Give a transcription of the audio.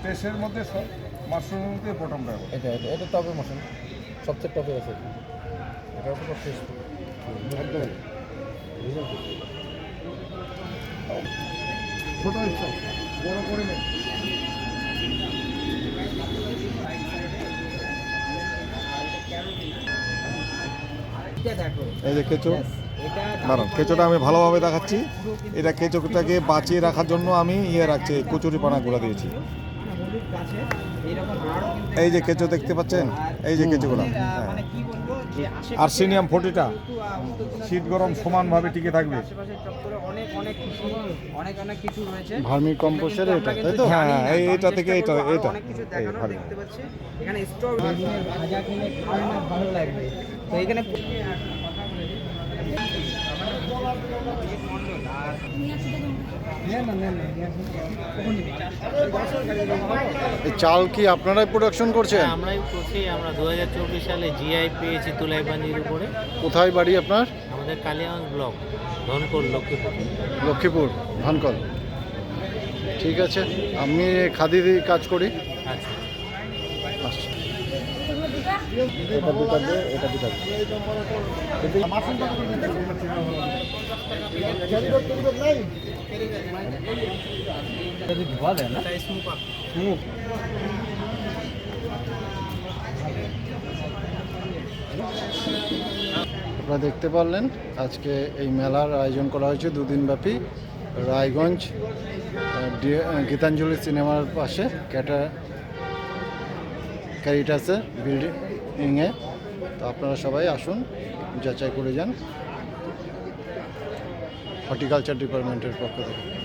টেস্টের মধ্যে মাশরুমের মধ্যে প্রথমটা এটা এটা এটা টপের মশন, সবচেয়ে টপে আছে এটা তো টেস্ট একদম ছোট ইচ্ছা বড় করে নেন। এই যে কেঁচো, দাঁড়ান কেঁচোটা আমি ভালোভাবে দেখাচ্ছি। এটা কেঁচোটাকে বাঁচিয়ে রাখার জন্য আমি রাখছি, কচুরি পানা গুঁড়া দিয়েছি। এই যে কেঁচো দেখতে পাচ্ছেন, এই যে কেঁচোগুলো, আর্সেনিয়াম 40টা শীত গরম সমানভাবে টিকে থাকবে। ভার্মি কম্পোস্টের এটা, তাই তো? হ্যাঁ, এইটা থেকে এটা এখানে স্টোর ভাজা কিনে খাওয়া না ভালো লাগবে। তো এখানে এই চাল কি আপনারাই প্রোডাকশন করছেন? আমরাই করছি। আমরা 2024 সালে জিআই পেয়েছি তুলাইবান্দির উপরে। কোথায় বাড়ি আপনার? আমাদের কালিয়াগঞ্জ ব্লক, ধনকল, লক্ষ্মীপুর। লক্ষ্মীপুর, ধনকল। ঠিক আছে, আমি খাদি কাজ করি। আচ্ছা, আচ্ছা, এটা দুটা দিয়ে, এটা দুটা দিয়ে। আপনারা দেখতে পারলেন আজকে এই মেলার আয়োজন করা হয়েছে দুদিনব্যাপী রায়গঞ্জ গীতাঞ্জলি সিনেমার পাশে ক্যারিটাসের বিল্ডিংয়ে। তো আপনারা সবাই আসুন, যাচাই করে যান হর্টিকালচার ডিপার্টমেন্টের পক্ষ থেকে।